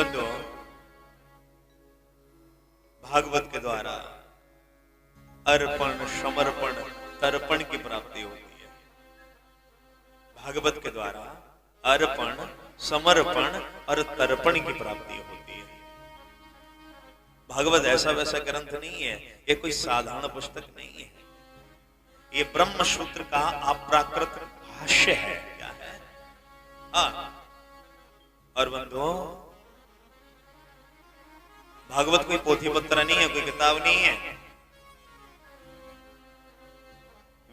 बंधु, भागवत के द्वारा अर्पण, समर्पण, तर्पण की प्राप्ति होती है। भागवत के द्वारा अर्पण, समर्पण और तर्पण की प्राप्ति होती है। भागवत ऐसा वैसा ग्रंथ नहीं है, ये कोई साधारण पुस्तक नहीं है। ये ब्रह्म सूत्र का अप्राकृत भाष्य है। क्या है? और बंधुओं, भागवत कोई पोथी पत्र नहीं है, कोई किताब नहीं है।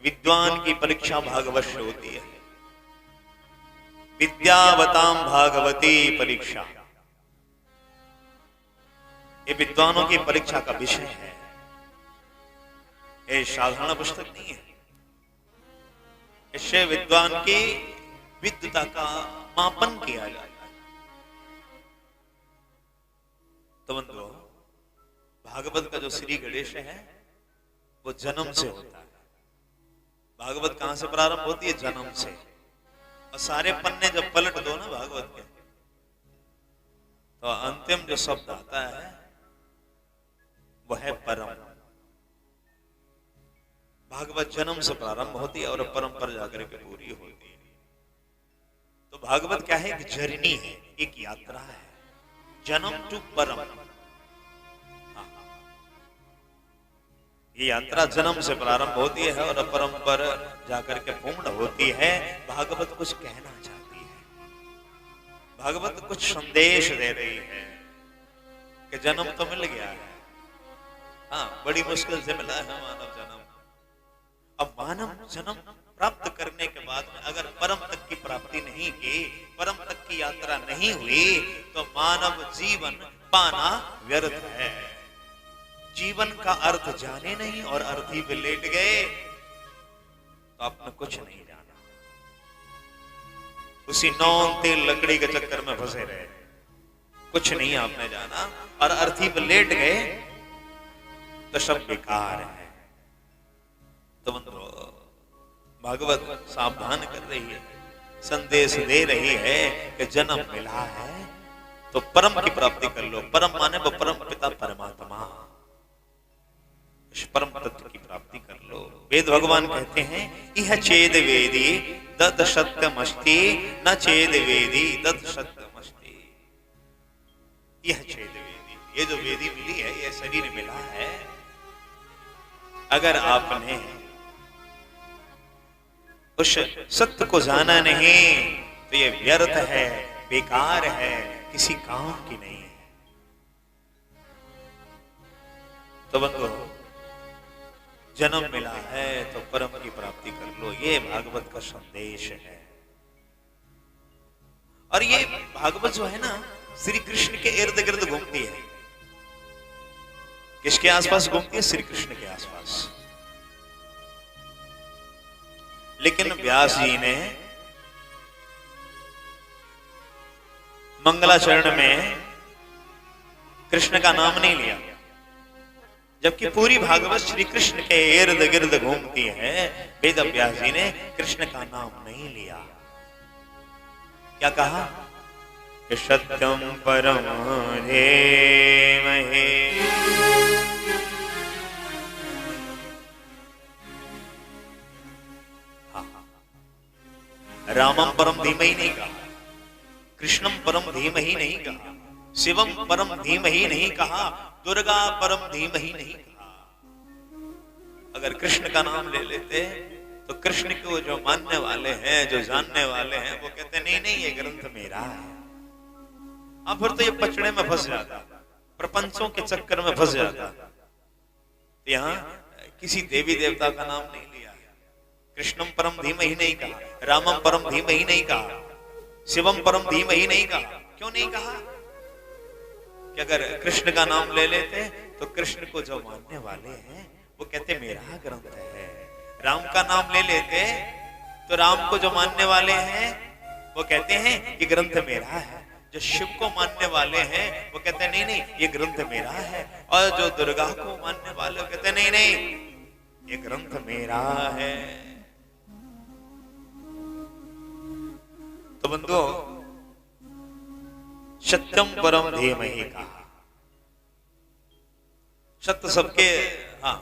विद्वान की परीक्षा भागवत से होती है। विद्यावताम भागवती परीक्षा, ये विद्वानों की परीक्षा का विषय है। ये साधारण पुस्तक नहीं है। इससे विद्वान की विद्वता का मापन किया जाता है। तो बंधुओं, भागवत का जो श्री गणेश है वो जन्म से होता है। भागवत कहां से प्रारंभ होती है? जन्म से। और सारे पन्ने जब पलट दो ना भागवत के, तो अंतिम जो शब्द आता है वो है परम। भागवत जन्म से प्रारंभ होती है और परम पर जाकर के पूरी होती है। तो भागवत क्या है? एक जर्नी है, एक यात्रा है, जन्म टू परम। ये यात्रा जन्म से प्रारंभ होती है और परम पर जाकर के पूर्ण होती है। भागवत कुछ कहना चाहती है, भागवत कुछ संदेश दे रही है कि जन्म तो मिल गया है, हाँ, बड़ी मुश्किल से मिला है मानव जन्म। अब मानव जन्म प्राप्त करने के बाद में अगर परम तक की प्राप्ति नहीं की, परम तक की यात्रा नहीं हुई, तो मानव जीवन पाना व्यर्थ है। जीवन का अर्थ जाने नहीं और अर्थी पे लेट गए तो आपने कुछ नहीं जाना। उसी नौन तेल लकड़ी के चक्कर में फंसे रहे, कुछ नहीं आपने जाना, और अर्थी पे लेट गए तो सब बेकार है। तो बंधुओं, भागवत सावधान कर रही है, संदेश दे रही है कि जन्म मिला है तो परम की प्राप्ति कर लो। परम माने वो परम पिता परमात्मा, परम तत्व की प्राप्ति कर लो। वेद भगवान कहते हैं, यह चेद वेदी दत्त सत्यमस्ति, न चेद वेदी दत्त सत्यमस्ति। यह चेद वेदी, ये जो वेदी मिली है, ये शरीर मिला है, अगर आपने उस सत्य को जाना नहीं तो ये व्यर्थ है, बेकार है, किसी काम की नहीं है। तो बंधुओं, जन्म मिला है तो परम की प्राप्ति कर लो, ये भागवत का संदेश है। और ये भागवत जो है ना, श्री कृष्ण के इर्द गिर्द घूमती है। किसके आसपास घूमती है? श्री कृष्ण के आसपास। लेकिन व्यास जी ने मंगलाचरण में कृष्ण का नाम नहीं लिया, जबकि पूरी भागवत श्री कृष्ण के इर्द गिर्द घूमती है। वेद व्यास जी ने कृष्ण का नाम नहीं लिया। क्या कहा? सत्यम परम धीमहि, रामम परम धीमहि नहीं कहा, कृष्णम परम धीमहि नहीं कहा, शिवम परम धीमहि नहीं कहा, दुर्गा परम धीमहि नहीं कहा। अगर कृष्ण का नाम ले लेते तो कृष्ण को जो मानने वाले हैं, जो जानने वाले हैं, वो कहते नहीं नहीं ये ग्रंथ मेरा है। अब फिर तो ये पचड़े में फंस जाता, प्रपंचों के चक्कर में फंस जाता। यहाँ किसी देवी देवता का नाम नहीं लिया, कृष्णम परम धीमहि नहीं कहा, रामम परम धीमहि नहीं कहा, शिवम परम धीमहि नहीं कहा। क्यों नहीं कहा? कि अगर कृष्ण का नाम ले लेते तो कृष्ण को जो मानने वाले हैं वो कहते मेरा ग्रंथ है। राम का नाम ले लेते तो राम को जो मानने वाले हैं वो कहते हैं ये ग्रंथ मेरा है। जो शिव को मानने वाले हैं वो कहते हैं नहीं नहीं ये ग्रंथ मेरा है। और जो दुर्गा को मानने वाले कहते हैं नहीं नहीं ये ग्रंथ मेरा है। तो बंधुओं, सत्यम परम धीमहि कहा। सत्य सबके, हाँ,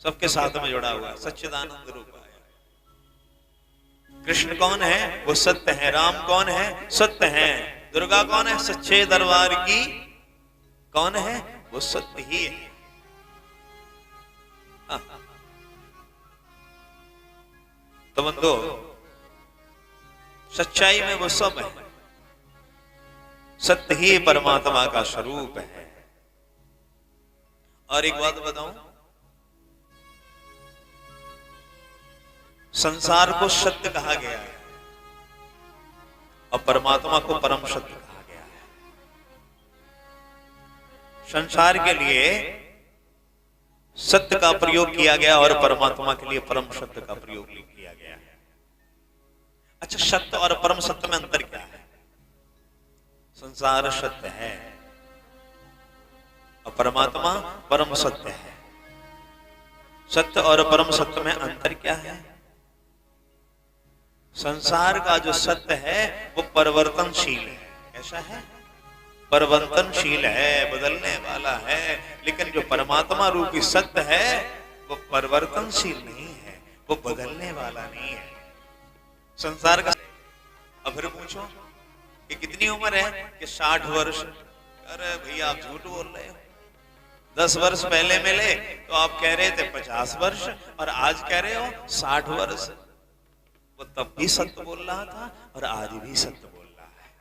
सबके साथ में जुड़ा हुआ है, सच्चिदानंद रूप है। कृष्ण कौन है? वो सत्य है। राम कौन है? सत्य है। दुर्गा कौन है? सच्चे दरबार की कौन है? वो सत्य ही है। तो बंधो, सच्चाई में वो सब है। सत्य ही परमात्मा का स्वरूप है। और एक बात बताऊं, संसार को सत्य कहा गया है और परमात्मा को परम सत्य कहा गया है। संसार के लिए सत्य का प्रयोग किया गया और परमात्मा के लिए परम सत्य का प्रयोग किया गया है। अच्छा, सत्य और परम सत्य में अंतर क्या है? संसार सत्य है और परमात्मा परम सत्य है। सत्य और परम सत्य में अंतर क्या है? संसार का जो सत्य है वो परिवर्तनशील है। कैसा है? परिवर्तनशील है, बदलने वाला है। लेकिन जो परमात्मा रूपी सत्य है वो परिवर्तनशील नहीं है, वो बदलने वाला नहीं है। संसार का, अब फिर पूछो कि कितनी उम्र है? कि 60 वर्ष। अरे भैया आप झूठ बोल रहे हो। 10 वर्ष पहले मिले तो आप कह रहे थे 50 वर्ष और आज कह रहे हो 60 वर्ष। वो तब भी सत्य बोल रहा था और आज भी सत्य बोल रहा है।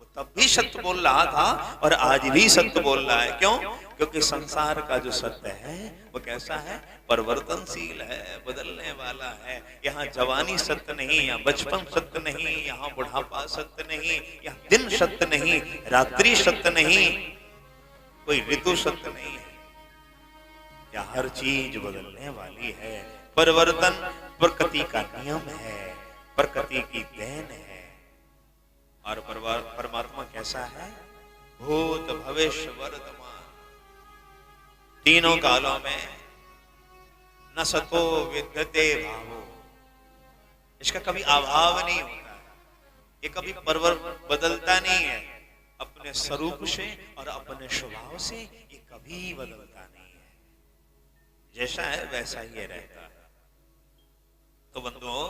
वो तब भी सत्य बोल रहा था और आज भी सत्य बोल रहा है। क्यों? क्योंकि संसार का जो सत्य है वो कैसा है? परिवर्तनशील है, बदलने वाला है। यहाँ जवानी सत्य नहीं, यहाँ बचपन सत्य नहीं, यहाँ बुढ़ापा सत्य नहीं, यहाँ दिन सत्य नहीं, रात्रि सत्य नहीं, कोई ऋतु सत्य नहीं है। यहाँ हर चीज बदलने वाली है। परिवर्तन प्रकृति का नियम है, प्रकृति की देन है। और परमात्मा कैसा है? भूत भविष्य वर्तमान, तीनों कालों में न सतो विद्यते भावो। इसका कभी अभाव नहीं होता है। ये कभी बदलता नहीं है। अपने स्वरूप से और अपने स्वभाव से ये कभी बदलता नहीं है। जैसा है वैसा ही ये रहता है। तो बंधुओं,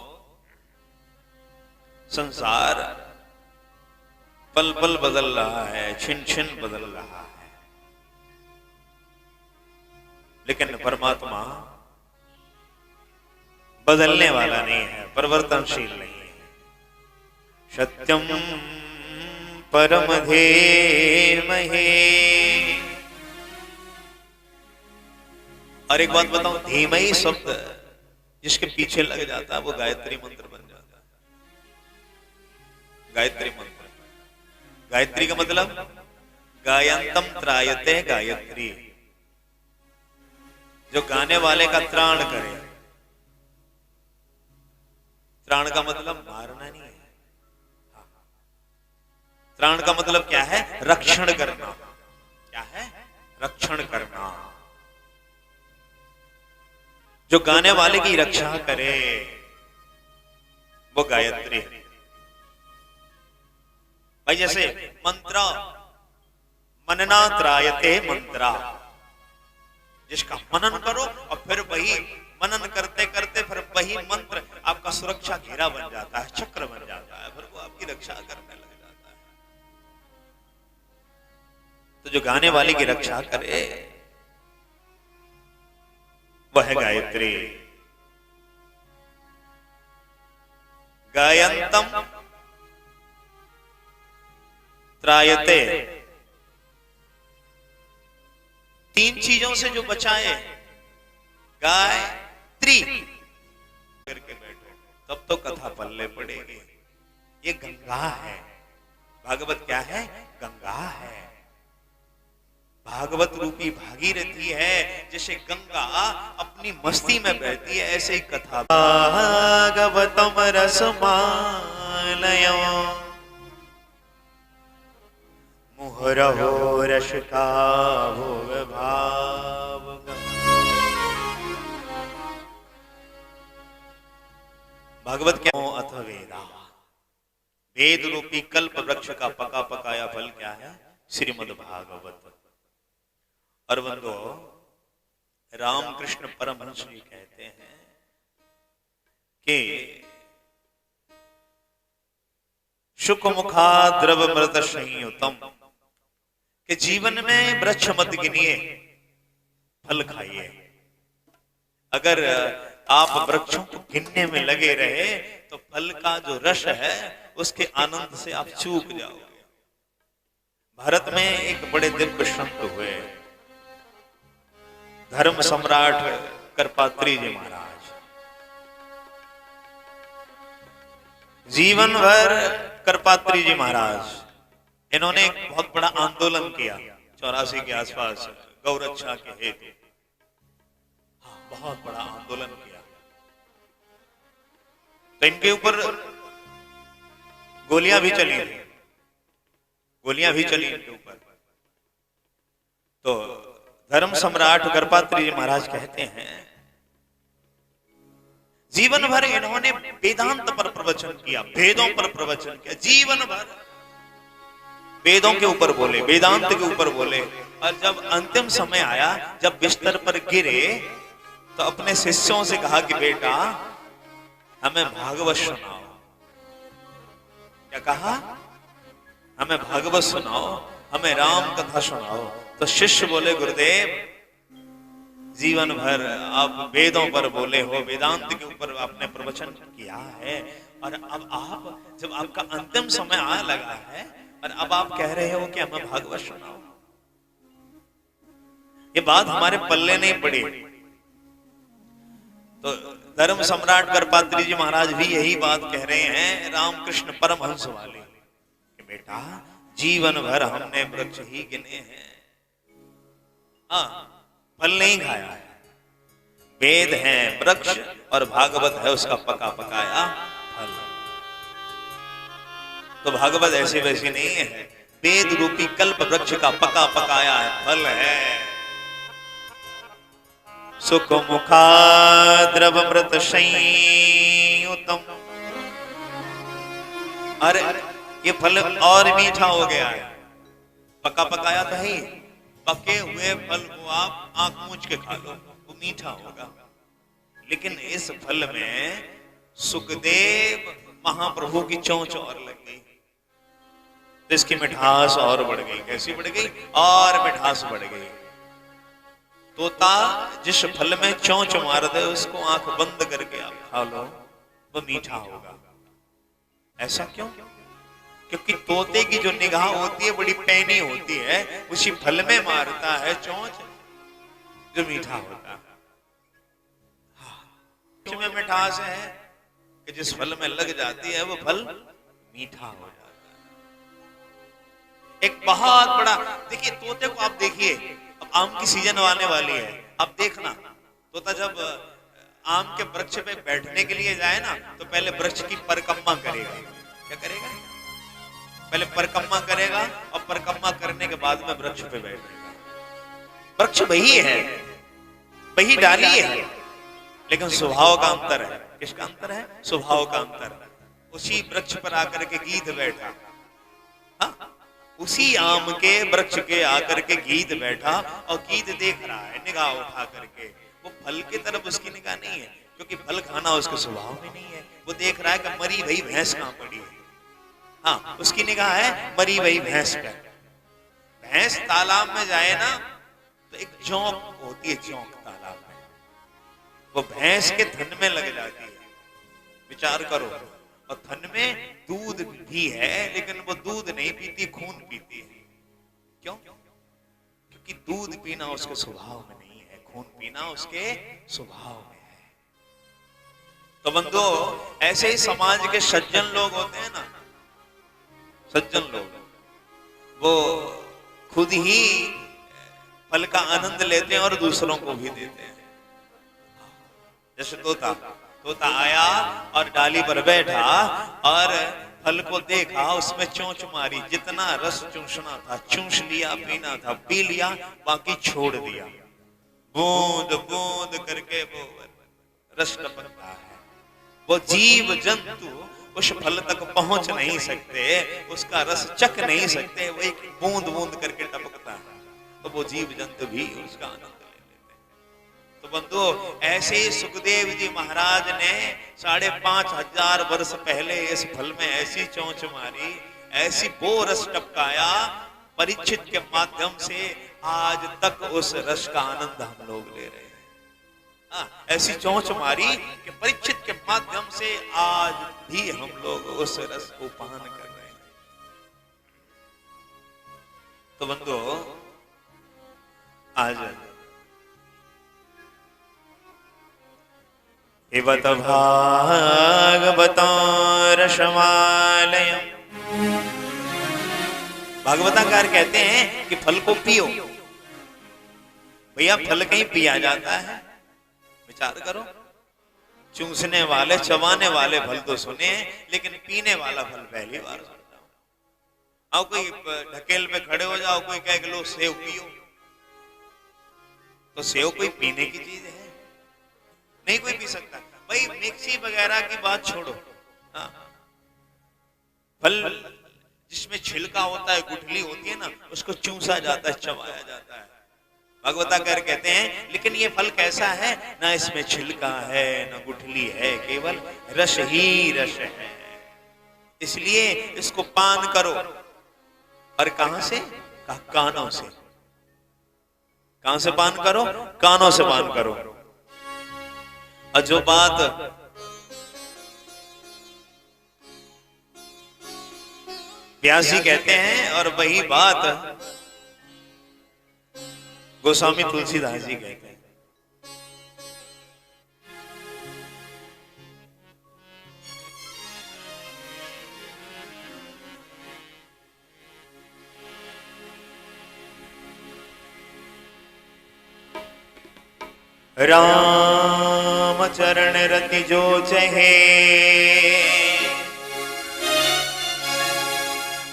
संसार पल पल बदल रहा है, छिन छिन बदल रहा है, लेकिन परमात्मा बदलने वाला नहीं है, परिवर्तनशील नहीं है। सत्यम परम धीमहि। और एक बात बताऊं, धीमहि शब्द जिसके पीछे लग जाता है वो गायत्री मंत्र बन जाता है। गायत्री मंत्र, गायत्री का मतलब गायंतम त्रायते गायत्री, जो गाने वाले का त्राण करे। त्राण का मतलब मारना नहीं है। त्राण का मतलब क्या है? रक्षण करना। क्या है? रक्षण करना। जो गाने वाले की रक्षा करे वो गायत्री है। भाई जैसे मंत्र, मनना त्रायते मंत्रा, जिसका मनन करो और फिर वही मनन करते करते फिर वही मंत्र आपका सुरक्षा घेरा बन जाता है, चक्र बन जाता है, फिर वो आपकी रक्षा करने लग जाता है। तो जो गाने वाले की रक्षा करे वह है गायत्री। गायंतम त्रायते, तीन चीजों से जो बचाए, गायत्री करके बैठो तब तो कथा पल्ले पड़ेगी। ये गंगा है। भागवत क्या है? गंगा है। भागवत रूपी भागीरथी है। जैसे गंगा अपनी मस्ती में बहती है, ऐसे ही कथा। भागवतम रसमालय मुहुरहो रसिका भोग भाव। भागवत क्या? अथ वेदा, वेद रूपी कल्प वृक्ष का पका पकाया फल क्या है? श्रीमद् भागवत। और बंधो, रामकृष्ण परमहंस जी कहते हैं कि शुक मुखा द्रव मृत संयुतम, कि जीवन में वृक्ष मत गिनिए, फल खाइए। अगर आप वृक्षों को गिनने में लगे रहे तो फल का जो रस है उसके आनंद से आप चूक जाओगे। भारत में एक बड़े दिव्य संत हुए, धर्म सम्राट करपात्री जी महाराज। जीवन भर करपात्री जी महाराज इन्होंने एक बहुत बड़ा आंदोलन किया 84 के आसपास गौरक्षा के हेतु। बहुत बड़ा आंदोलन किया। तो इनके ऊपर गोलियां भी चली थी, गोलियां भी चली इनके ऊपर। तो धर्म सम्राट करपात्री जी महाराज कहते हैं, जीवन भर इन्होंने वेदांत पर प्रवचन किया, वेदों पर प्रवचन किया, जीवन भर वेदों के ऊपर बोले, वेदांत के ऊपर बोले। और जब अंतिम समय आया, जब बिस्तर पर गिरे, तो अपने शिष्यों से कहा कि बेटा हमें भागवत सुनाओ। क्या कहा? हमें भागवत सुनाओ, हमें राम कथा सुनाओ। तो शिष्य बोले, गुरुदेव जीवन भर आप वेदों पर बोले हो, वेदांत के ऊपर आपने प्रवचन किया है, और अब आप जब आपका अंतिम समय आने लगा है और अब आप कह रहे हो कि हमें भागवत सुनाओ, ये बात हमारे पल्ले नहीं पड़ी। तो धर्म सम्राट करपात्री जी महाराज भी यही बात कह रहे हैं रामकृष्ण परमहंस वाले, कि बेटा जीवन भर हमने वृक्ष ही गिने हैं, हाँ फल नहीं खाया है। वेद है वृक्ष और भागवत है उसका पका पकाया फल। तो भागवत ऐसे वैसे नहीं है, वेद रूपी कल्प वृक्ष का पका पकाया फल है। सुख मुखा द्रव मृत संयुतम। अरे ये फल और मीठा हो गया है, पका पकाया तो है, पके हुए फल को आप आंख मूंछ के खा लो, वो मीठा होगा। लेकिन इस फल में सुखदेव महाप्रभु की चोंच और लग गई, तो इसकी मिठास और बढ़ गई। कैसी बढ़ गई? और मिठास बढ़ गई। तोता जिस फल में चोंच मार दे उसको आंख बंद करके आप खा लो, वो मीठा होगा। ऐसा क्यों? क्योंकि तोते की जो निगाह होती है बड़ी पैनी होती है, उसी फल में मारता है चोंच जो मीठा होता है। में मिठास है कि जिस फल में लग जाती है वो फल मीठा हो जाता है। एक बहुत बड़ा, देखिए तोते को आप देखिए, अब आम की सीजन आने वाली है, अब देखना तोता जब आम के वृक्ष पे बैठने के लिए जाए ना, तो पहले वृक्ष की परिक्रमा करेगा। क्या करेगा? पहले परिक्रमा करेगा, और परिक्रमा करने के बाद में वृक्ष पे बैठेगा। वृक्ष वही है, वही डाली है, लेकिन स्वभाव का अंतर है। किसका अंतर है? स्वभाव का अंतर। उसी वृक्ष पर आकर के गीध बैठा, हाँ? उसी आम के वृक्ष के आकर के गीध बैठा, और गीध देख रहा है निगाह उठा करके। वो फल की तरफ उसकी निगाह नहीं है, क्योंकि फल खाना उसके स्वभाव में नहीं है। वो देख रहा है कि मरी भई भैंस कहां पड़ी है, हाँ उसकी निगाह है मरी भई भैंस पर। भैंस तालाब में जाए ना, तो एक जोंक होती है, जोंक तालाब में, वो भैंस के थन में लग जाती है। विचार करो, और थन में दूध भी है, लेकिन वो दूध नहीं पीती, खून पीती है। क्यों? क्योंकि दूध पीना उसके स्वभाव में नहीं है, खून पीना उसके स्वभाव में है। तो बंधो, ऐसे ही समाज के सज्जन लोग होते हैं ना, सज्जन लोग, वो खुद ही फल का आनंद लेते हैं और दूसरों को भी देते हैं। जैसे तोता आया और डाली पर बैठा और फल को देखा, उसमें चोंच मारी, जितना रस चूसना था चूस लिया, पीना था पी लिया, बाकी छोड़ दिया। बूंद बूंद करके वो रस टपकता है। वो जीव जंतु उस फल तक पहुंच नहीं सकते, उसका रस चख नहीं सकते, वो एक बूंद बूंद करके टपकता है, तो वो जीव जंतु भी उसका आनंद ले लेते हैं। तो बंधु, ऐसे ही सुखदेव जी महाराज ने 5500 वर्ष पहले इस फल में ऐसी चोंच मारी, ऐसी वो रस टपकाया परीक्षित के माध्यम से, आज तक उस रस का आनंद हम लोग ले रहे हैं। ऐसी चोंच मारी कि परीक्षित के माध्यम से आज भी हम लोग उस रस को पान कर रहे हैं। तो बंधु, आज एवत भागवतो रसमालयम्, भागवताकार कहते हैं कि फल को पियो। भैया फल कहीं पिया जाता है? विचार करो, चूसने वाले चबाने वाले फल तो सुने हैं, लेकिन पीने वाला फल पहली बार सुनता हूं। आओ कोई ढकेल पे खड़े हो जाओ, कोई कहे कि लो सेव पियो, तो सेव कोई पीने की चीज है? नहीं कोई पी सकता। भाई मिक्सी वगैरह की बात छोड़ो, फल जिसमें छिलका होता है, गुठली होती है ना, उसको चूसा जाता है, चबाया जाता है। भागवताकार कहते हैं लेकिन ये फल कैसा है, ना इसमें छिलका है ना गुठली है, केवल रस ही रस है। इसलिए इसको पान करो। और कहां से? कानों से। कहां से पान करो? कानों से पान करो। और जो बात व्यास जी कहते हैं और वही बात गोस्वामी तुलसीदास जी कहते हैं। राम चरण रति जो चहे,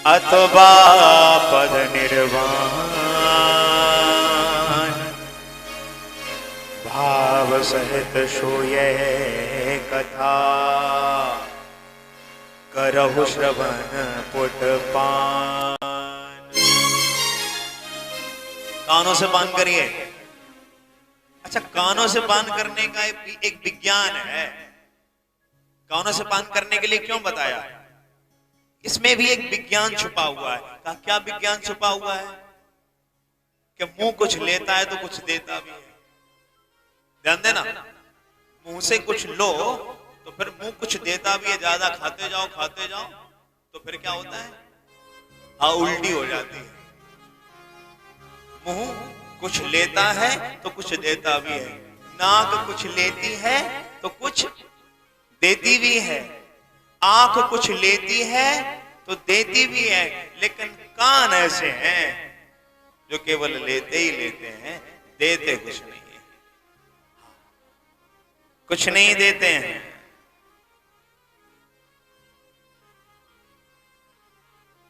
अथवा पद निर्वाण, भाव सहित सोये कथा, करहु श्रवण पुट पान। कानों से पान करिए। अच्छा, कानों से पान करने का एक विज्ञान है। कानों से पान करने के लिए क्यों बताया? इसमें भी एक विज्ञान छुपा हुआ है। क्या विज्ञान छुपा हुआ है? कि मुंह कुछ लेता है तो कुछ देता भी है। ध्यान देना, मुंह से कुछ लो तो फिर मुंह कुछ देता भी है। ज्यादा खाते जाओ तो फिर क्या होता है? हाँ, उल्टी हो जाती है। मुंह कुछ लेता है तो कुछ देता भी है। नाक कुछ लेती है तो कुछ देती भी है। आंख कुछ लेती है तो देती भी है। लेकिन कान ऐसे हैं जो केवल लेते ही लेते हैं, देते कुछ नहीं है। कुछ नहीं देते हैं।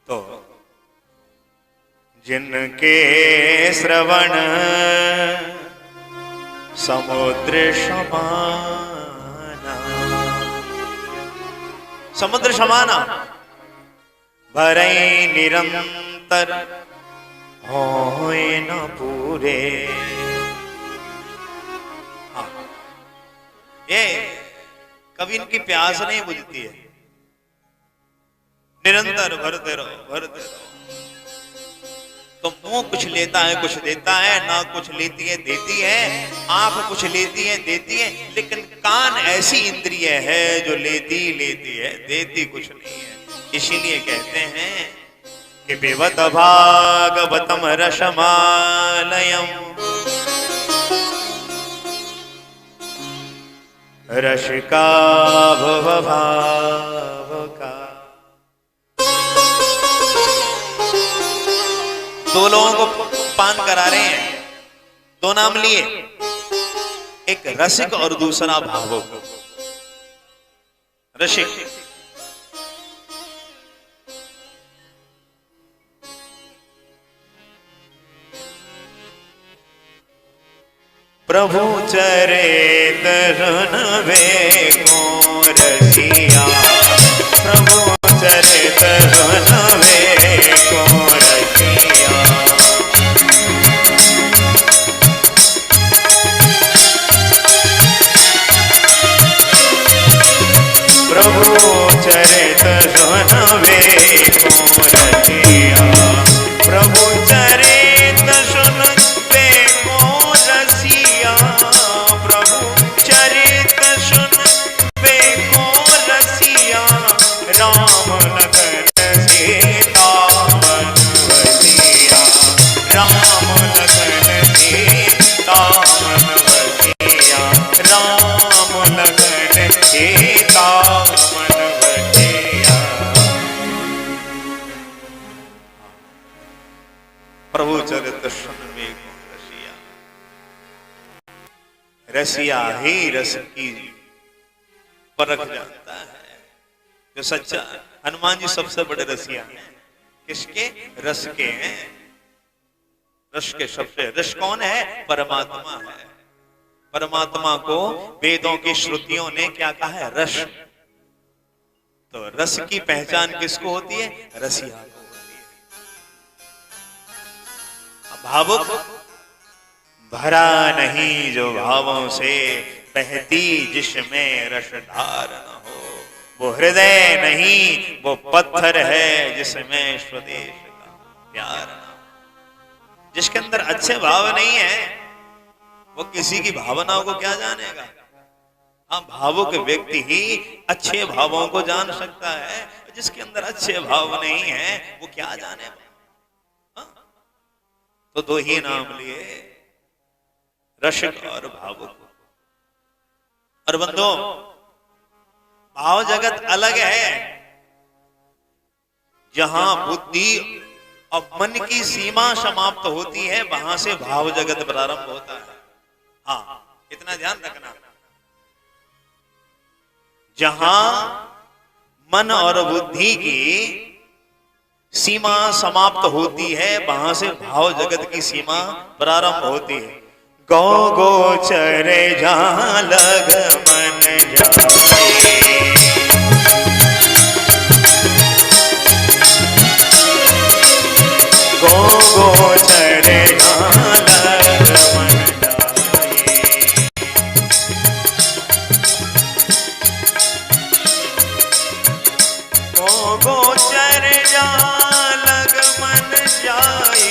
तो जिनके श्रवण समुद्र समाना, समुद्र समाना, भरई निरंतर होए न पूरे। हाँ, ये कभी इनकी प्यास नहीं बुझती है। निरंतर भरते रहो। तो मुंह कुछ लेता है कुछ देता है, नाक कुछ लेती है देती है, आंख कुछ लेती है देती है, लेकिन कान ऐसी इंद्रिय है जो लेती है, देती कुछ नहीं है। इसीलिए कहते हैं कि पिबत भागवतम रसमालयम्, रसिका भव भावका। दो लोगों को पान करा रहे हैं, दो नाम लिए, एक रसिक और दूसरा भावुक। रसिक प्रभु चरित रनवे को रसिया, प्रभु चरित सुन में कौन रसिया। रसिया ही रस की परख जानता है। जो सच्चा, हनुमान जी सबसे बड़े रसिया हैं। किसके? रस के हैं। रस के सबसे, रस कौन है? परमात्मा है। परमात्मा को वेदों की श्रुतियों ने क्या कहा है? रस। तो रस की पहचान किसको होती है? रसिया को होती है। भावुक भरा नहीं जो भावों से, बहती जिसमें रसधार न हो। वो हृदय नहीं, वो पत्थर है जिसमें स्वदेश का प्यार न हो। जिसके अंदर अच्छे भाव नहीं है वो किसी की भावनाओं को क्या जानेगा? हाँ, भावुक व्यक्ति ही अच्छे भावों को जान सकता है। जिसके अंदर अच्छे भाव नहीं है वो क्या जाने? हाँ? तो दो ही नाम लिए, रसिक और भावुक। और बंधो, भाव जगत अलग है। जहां बुद्धि और मन की सीमा समाप्त होती है वहां से भाव जगत प्रारंभ होता है। हाँ, इतना ध्यान रखना। जहां मन और बुद्धि की सीमा समाप्त होती है वहां से भाव जगत की सीमा प्रारंभ होती है। गौ गोचर जहां लग मन जाए, गौ गोचर जहां लग मन जाए। गौ गोचर जहां लग मन जाए,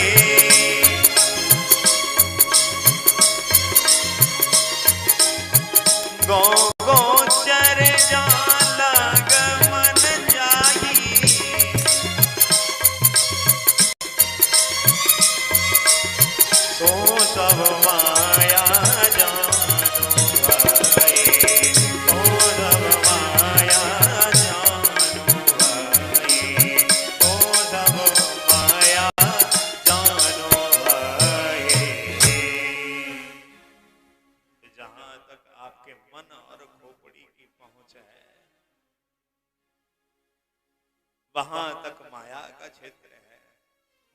गौ गोचर जहां लग मन जाई। सो सब माया जानो भाई, सो सब माया जानो भाई, सो सब माया जानो भाई। जहां तक आपके मन और खोपड़ी की पहुंच है वहां तक माया का क्षेत्र है।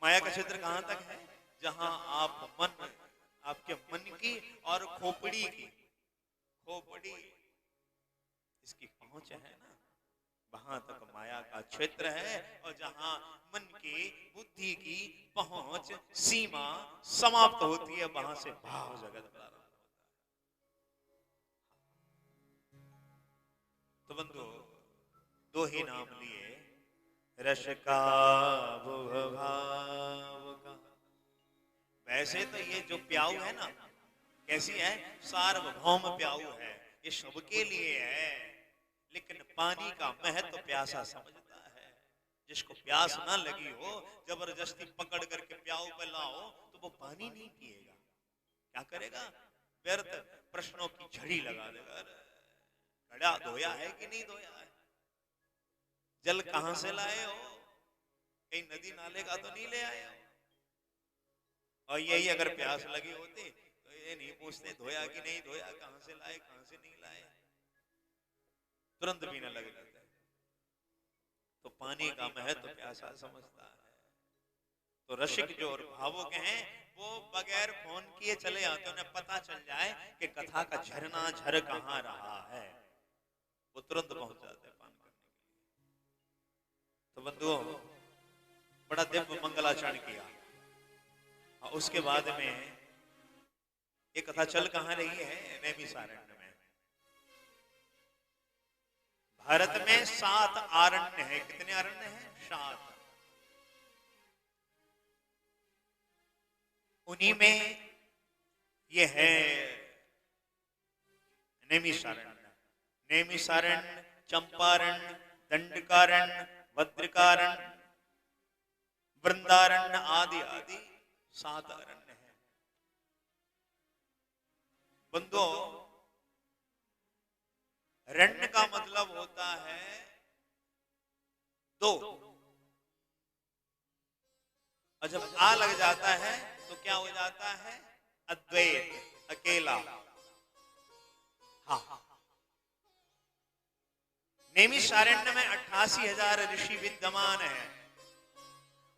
माया का क्षेत्र कहां तक है? जहां आप मन, आपके मन की और खोपड़ी की, खोपड़ी इसकी पहुंच है ना, वहां तक माया का क्षेत्र है। और जहां मन की, बुद्धि की पहुंच, सीमा समाप्त होती है वहां से भाव जगत प्रारंभ होता है। तो बंधु, दो ही नाम लिए, रस का भाव का। वैसे तो ये जो प्याऊ है ना, कैसी है? सार्वभौम प्याऊ है, ये सबके लिए है। लेकिन पानी का महत्व प्यासा समझता है। जिसको प्यास ना लगी हो, जबरदस्ती पकड़ करके प्याऊ पे लाओ तो वो पानी नहीं पिएगा। क्या करेगा? व्यर्थ प्रश्नों की झड़ी लगा देगा। घड़ा धोया है कि नहीं धोया है? जल कहां से लाए हो? कहीं नदी नाले का तो नहीं ले आए हो? और यही अगर प्यास लगी होती तो ये नहीं पूछते धोया कि नहीं धोया, कहां से लाए, कहां से नहीं लाए, तुरंत पीने लग जाता है। तो पानी का महत्व प्यासा समझता है। तो रसिक जो और भावुक हैं वो बगैर फोन किए चले आते, उन्हें पता चल जाए कि कथा का झरना झर कहां रहा है, वो तुरंत पहुंच जाते हैं पान करने के लिए। तो बंधुओं, बड़ा दिव्य मंगलाचरण किया। उसके बाद में ये कथा चल कहां रही है? नैमिषारण्य में। भारत में 7 आरण्य है। कितने आरण्य हैं? 7। उन्हीं में ये है नैमिषारण्य। नैमिषारण्य, चंपारण्य, दंडकारण्य, भद्रकारण्य, वृंदारण्य आदि आदि 7 अरण्य हैं। बंधुओं, रण्य का मतलब होता है 2, और जब आ लग जाता है तो क्या हो जाता है? अद्वैत, अकेला। हाँ, नैमिषारण्य में 88,000 ऋषि विद्यमान है।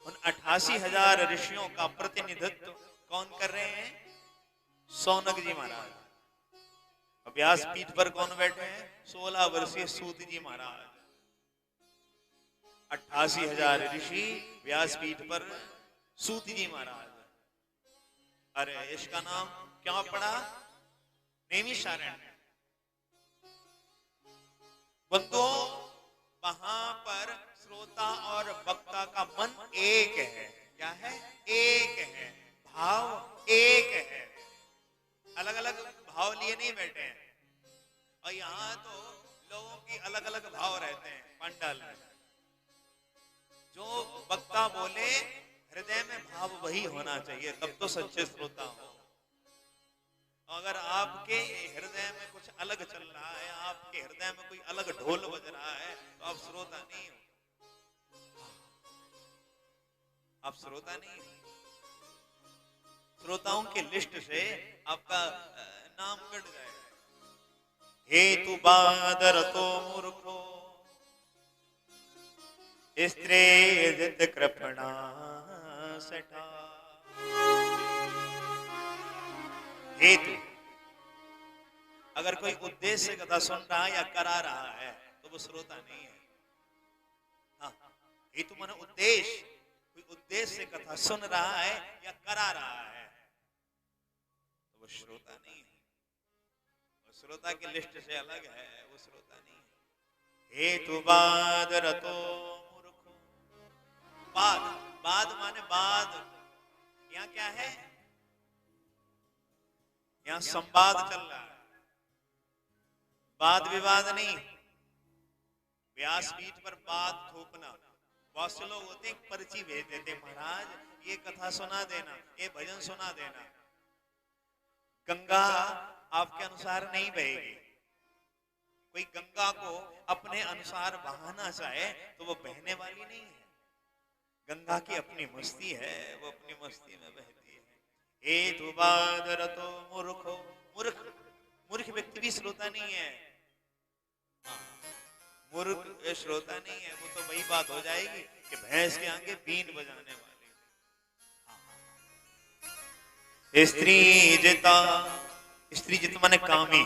उन 88,000 ऋषियों का प्रतिनिधित्व कौन कर रहे हैं? शौनक जी महाराज। व्यासपीठ पर कौन बैठे हैं? 16 वर्षीय सूत जी महाराज। 88,000 ऋषि व्यासपीठ पर सूत जी महाराज। अरे इसका नाम क्या पड़ा? नैमिषारण्य। बंधुओं, वहां पर श्रोता और वक्ता का मन एक है। क्या है? एक है। भाव एक है। अलग अलग भाव लिए नहीं बैठे हैं। और यहाँ तो लोगों की अलग अलग भाव रहते हैं पंडाल में। जो वक्ता बोले हृदय में भाव वही होना चाहिए, तब तो सच्चे श्रोता हो। अगर आपके हृदय में कुछ अलग चल रहा है, आपके हृदय में कोई अलग ढोल बज रहा है, तो आप श्रोता नहीं हो। आप श्रोता नहीं हो। श्रोताओं के लिस्ट से आपका नाम कट जाएगा। हेतु बादर तो मूर्खो स्त्रेजित कृपणा सठा। हेतु, अगर कोई उद्देश्य से कथा सुन रहा है या करा रहा है तो वो श्रोता नहीं है। हाँ, हेतु माने उद्देश्य। कोई उद्देश्य से कथा सुन रहा है या करा रहा है तो वो श्रोता नहीं है। वो श्रोता की लिस्ट से अलग है, वो श्रोता नहीं है। हेतु बाद रतो मूर्खो। बाद, बाद माने बाद। यहाँ क्या है? यहाँ संवाद चल रहा है, वाद विवाद नहीं। व्यासपीठ पर बात थोपना। बहुत से लोग होते हैं पर्ची भेज देते, महाराज ये कथा सुना देना, ये भजन सुना देना। गंगा आपके अनुसार नहीं बहेगी। कोई गंगा को अपने अनुसार बहाना चाहे तो वो बहने वाली नहीं है। गंगा की अपनी मस्ती है, वो अपनी मस्ती में बहती है। हेतु बाद रतो मूर्खो। मूर्ख, मूर्ख व्यक्ति भी श्रोता नहीं है। मूर्ख श्रोता नहीं है। वो तो वही बात हो जाएगी कि भैंस के आगे बीन बजाने वाले। स्त्री जिता, स्त्री जित माने कामी।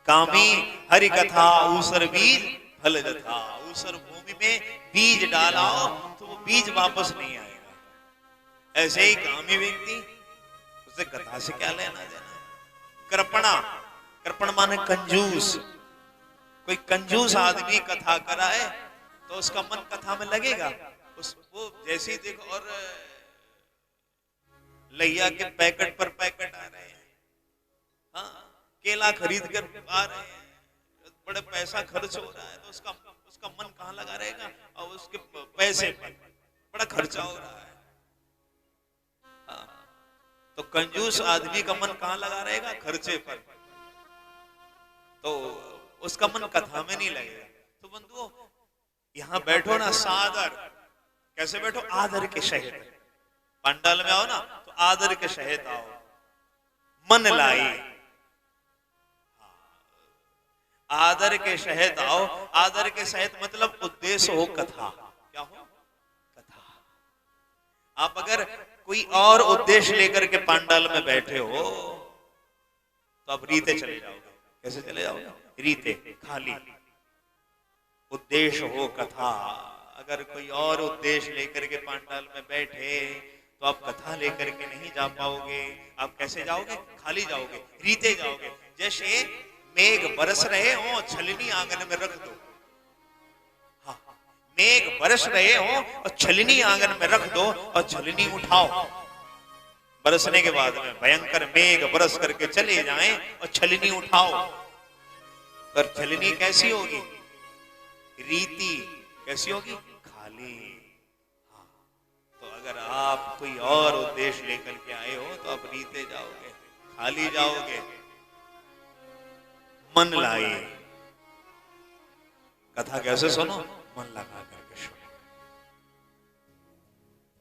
कामी हरि कथा ऊसर बीज फल जथा। ऊसर भूमि में बीज डालाओ तो वो बीज वापस नहीं आएगा। ऐसे ही कामी व्यक्ति, उसे कथा से क्या लेना देना। कृपणा, कृपण माने कंजूस। कोई कंजूस आदमी कथा कराए तो उसका मन कथा में लगेगा। वो जैसे ही देखो, और लैया के पैकेट पर पैकेट आ रहे हैं। हाँ, केला खरीद कर आ रहे हैं, बड़े पैसा खर्च हो रहा है, तो उसका मन कहाँ लगा रहेगा? और उसके पैसे पर बड़ा खर्चा हो रहा है। हाँ, तो कंजूस आदमी का मन कहाँ लगा रहेगा? खर्चे पर। तो उसका मन कथा में नहीं लगेगा। तो बंधुओं, यहां बैठो ना सादर। कैसे बैठो? आदर के सहित। पंडाल में आओ ना तो आदर के सहित आओ, मन लाई। आदर के सहित आओ। आदर के सहित मतलब उद्देश्य हो कथा। क्या हो? कथा। आप अगर कोई और उद्देश्य लेकर के पंडाल में बैठे हो तो आप रीते चले जाओगे। कैसे चले जाओगे? रीते, खाली। उद्देश्य हो कथा। अगर कोई और उद्देश्य लेकर के पंडाल में बैठे तो आप कथा लेकर के नहीं जा पाओगे। आप कैसे जाओगे? खाली जाओगे, रीते जाओगे। जैसे मेघ बरस रहे हो, छलनी आंगन में रख दो। हाँ, मेघ बरस रहे हो और छलनी आंगन में रख दो और छलनी उठाओ। बरसने के बाद में भयंकर मेघ बरस करके चले जाएं और छलनी उठाओ। पर छलनी कैसी होगी? रीति कैसी होगी? खाली। हाँ, तो अगर आप कोई और उद्देश्य लेकर के आए हो तो आप रीते जाओगे, खाली जाओगे। मन लाइए। कथा कैसे सुनो? मन लगा करके सुनो।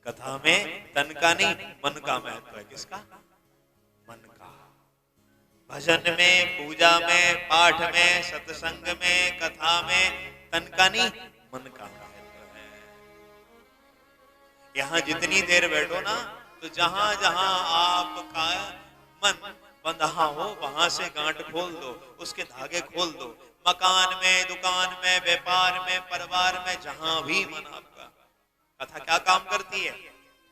कथा में तन का नहीं मन का महत्व है। किसका? मन का। भजन में, पूजा में, पाठ में, सत्संग में, कथा में तन का नहीं मन का महत्व है। यहां जितनी देर बैठो ना, तो जहां जहां आपका मन बंधा हो वहां से गांठ खोल दो, उसके धागे खोल दो। मकान में, दुकान में, व्यापार में, परिवार में, जहां भी मन आपका। कथा क्या काम करती है?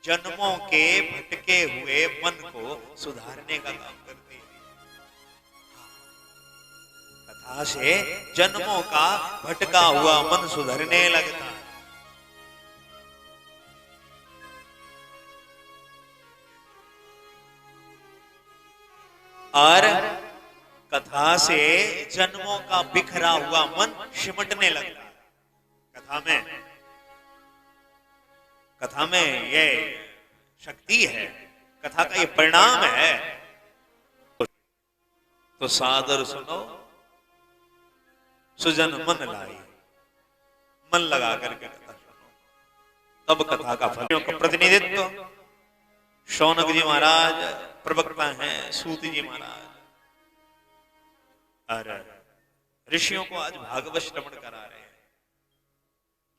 जन्मों के भटके हुए मन को सुधारने का काम करती है। कथा से जन्मों का भटका हुआ मन सुधरने लगता है। और कथा से जन्मों का बिखरा हुआ मन सिमटने लगता है। कथा में ये शक्ति है, कथा का ये परिणाम है। तो सादर सुनो सुजन मन लाई, मन लगा करके कथा सुनो, तब कथा का फल का प्रतिनिधित्व शौनक जी महाराज प्रवक्ता हैं, सूत जी महाराज और ऋषियों को आज भागवत श्रवण करा रहे हैं।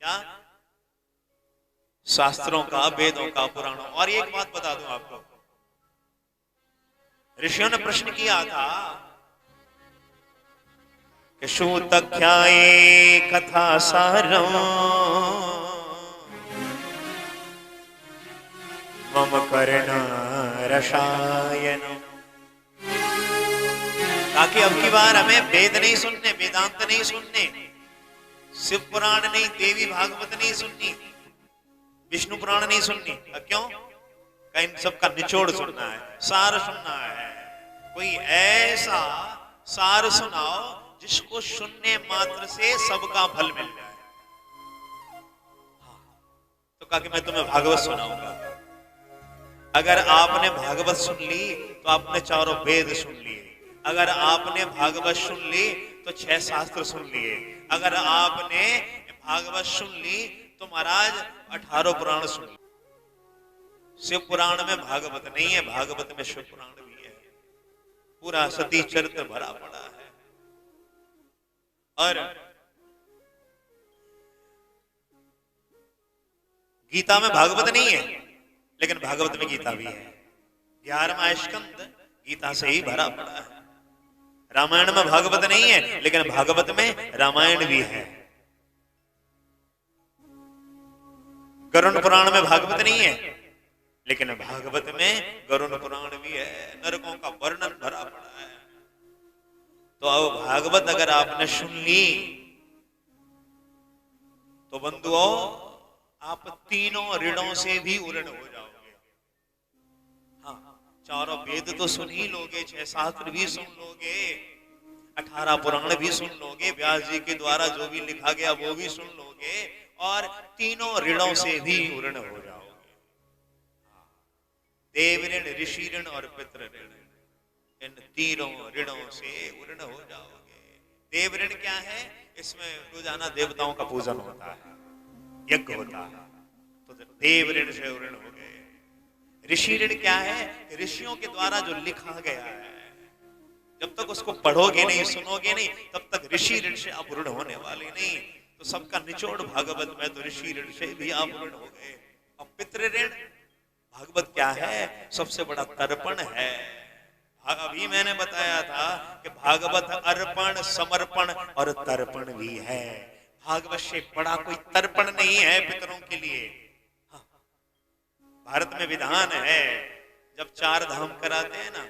क्या? शास्त्रों का, वेदों का, पुराणों। और एक बात बता दूं आपको, ऋषियों ने प्रश्न किया था कि सूतख्याये कथा सारम मम कर्ण रसायन। ताकि अब की बार हमें वेद नहीं सुनने, वेदांत नहीं सुनने, शिव पुराण नहीं, देवी भागवत नहीं सुननी, विष्णु पुराण नहीं सुननी। क्यों? कहीं इन सबका निचोड़ सुनना है, सार सुनना है। कोई ऐसा सार सुनाओ जिसको सुनने मात्र से सबका फल मिल जाए। तो कहा कि मैं तुम्हें भागवत सुनाऊंगा। अगर आपने भागवत सुन ली तो आपने चारों वेद सुन लिए। अगर आपने भागवत सुन ली तो 6 शास्त्र सुन लिए। अगर आपने भागवत सुन ली तो महाराज 18 पुराण सुन लिए। शिव पुराण में भागवत नहीं है, भागवत में शिव पुराण भी है। पूरा सती चरित्र भरा पड़ा है। और गीता में भागवत नहीं है, लेकिन भागवत में गीता भी है। 11वां स्कंद गीता से ही भरा पड़ा है। रामायण में भागवत नहीं है, लेकिन भागवत में रामायण भी है। गरुड़ पुराण में भागवत नहीं है, लेकिन भागवत में गरुड़ पुराण भी है। नरकों का वर्णन भरा पड़ा है। तो अब भागवत अगर आपने सुन ली तो बंधुओं आप तीनों ऋणों से भी उऋण हो जाओगे। हाँ, चारों वेद तो सुन ही लोगे, 6 शास्त्र भी सुन लोगे, 18 पुराण भी सुन लोगे, व्यास जी के द्वारा जो भी लिखा गया वो भी सुन लोगे, और तीनों ऋणों से भी उऋण हो जाओगे। देव ऋण, ऋषि ऋण और पितृ ऋण, इन तीनों ऋणों से उऋण हो जाओगे। देव ऋण क्या है? इसमें रोजाना देवताओं का पूजन होता है, यज्ञ होता है, तो देव ऋण से उऋण हो गए। ऋषि ऋण क्या है? ऋषियों के द्वारा जो लिखा गया है, जब तक उसको पढ़ोगे नहीं, सुनोगे नहीं, तब तक ऋषि ऋण से आप ऋण होने वाले नहीं। तो सबका निचोड़ भागवत में, तो ऋषि ऋण से भी आप ऋण हो गए। अब पितृ ऋण, भागवत क्या है? सबसे बड़ा तर्पण है। अभी मैंने बताया था कि भागवत अर्पण, समर्पण और तर्पण भी है। भागवत से बड़ा कोई तर्पण नहीं है पितरों के लिए। हाँ, भारत में विधान है, जब 4 धाम कराते हैं ना,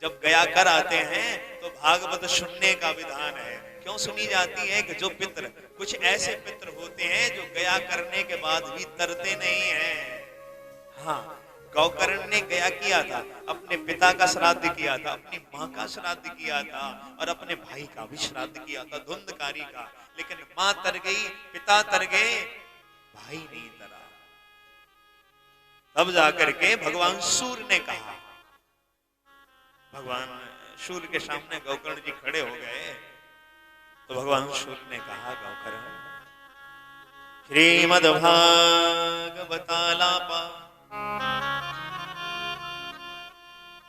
जब गया कर आते हैं तो भागवत सुनने का विधान है। क्यों सुनी जाती है? कि जो पितर, कुछ ऐसे पितर होते हैं जो गया करने के बाद भी तरते नहीं हैं। हाँ, गौकर्ण ने गया किया था, अपने पिता का श्राद्ध किया था, अपनी माँ का श्राद्ध किया था, और अपने भाई का भी श्राद्ध किया था, धुंधकारी का। लेकिन माँ तर गई, पिता तर गए, भाई नहीं तरा। तब जाकर के भगवान सूर्य ने कहा, भगवान सूर्य के सामने गौकर्ण जी खड़े हो गए, तो भगवान सूर्य ने कहा, गौकर्ण, श्रीमद् भागवतालापा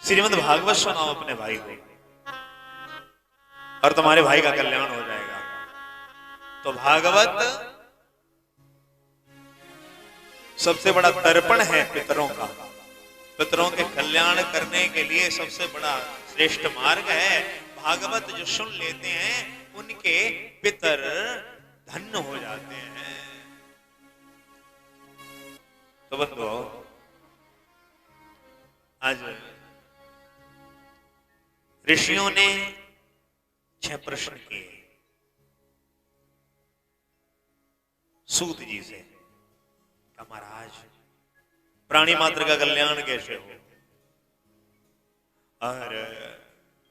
श्रीमद् भागवत सुनाओ अपने भाई को और तुम्हारे भाई का कल्याण हो जाएगा। तो भागवत सबसे बड़ा दर्पण है पितरों का। पितरों के कल्याण करने के लिए सबसे बड़ा श्रेष्ठ मार्ग है। भागवत जो सुन लेते हैं उनके पितर धन्य हो जाते हैं। तो बंधुओं, आज ऋषियों ने 6 प्रश्न किए सूत जी से। महाराज, प्राणी मात्र का कल्याण कैसे हो? और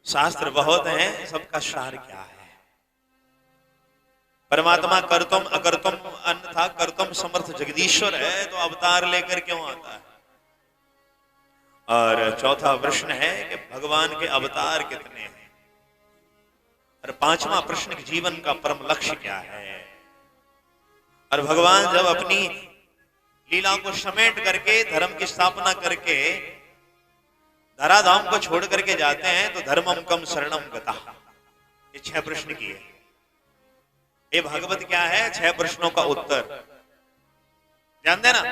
शास्त्र बहुत हैं, सबका सार क्या है? परमात्मा कर्तुम अकर्तुम अन्यथा कर्तुम समर्थ जगदीश्वर है, तो अवतार लेकर क्यों आता है? और चौथा प्रश्न है कि भगवान के अवतार कितने हैं? और 5वां प्रश्न कि जीवन का परम लक्ष्य क्या है? और भगवान जब अपनी लीला को समेट करके धर्म की स्थापना करके धराधाम को छोड़ करके जाते हैं तो धर्मम कम शरणम गता। ये 6 प्रश्न किए। ये भागवत क्या है? 6 प्रश्नों का उत्तर। जानते ना,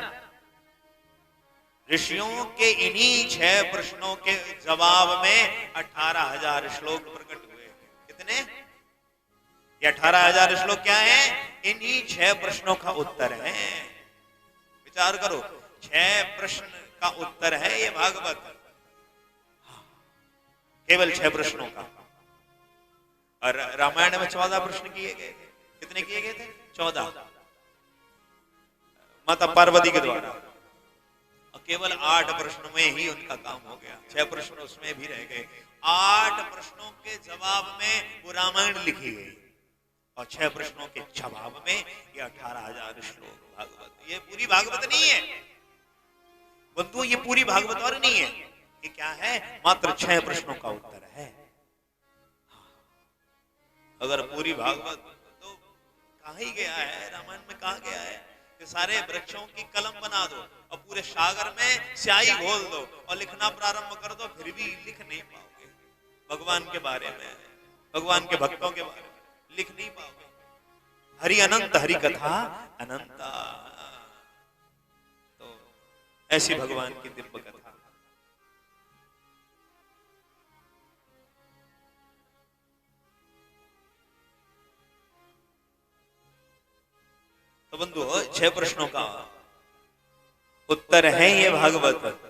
ऋषियों के इन्हीं 6 प्रश्नों के जवाब में 18,000 श्लोक प्रकट हुए। कितने? ये 18,000 श्लोक क्या है? इन्हीं 6 प्रश्नों का उत्तर है। विचार करो, 6 प्रश्न का उत्तर है ये भागवत, केवल 6 प्रश्नों का। और रामायण में 14 प्रश्न किए गए। कितने किए गए थे? 14, माता पार्वती के द्वारा। और केवल 8 प्रश्नों में ही उनका काम हो गया। 6 प्रश्न उसमें भी रह गए। 8 प्रश्नों के जवाब में वो रामायण लिखी गई और 6 प्रश्नों के जवाब में ये 18,000 श्लोक भागवत। ये पूरी भागवत नहीं है बंधु, ये पूरी भागवत और नहीं है। ये क्या है? मात्र 6 प्रश्नों का उत्तर है। अगर पूरी भागवत तो कहाँ ही गया है? रामायण में कहाँ गया है कि सारे वृक्षों की कलम बना दो और पूरे सागर में स्याही घोल दो और लिखना प्रारंभ कर दो, फिर भी लिख नहीं पाओगे भगवान के बारे में, भगवान के भक्तों के बारे में लिख नहीं पाओगे। हरि अनंत, हरि कथा अनंता। तो ऐसी भगवान की दिव्य कथा। तो बंधु, 6 प्रश्नों का उत्तर है ये भागवत।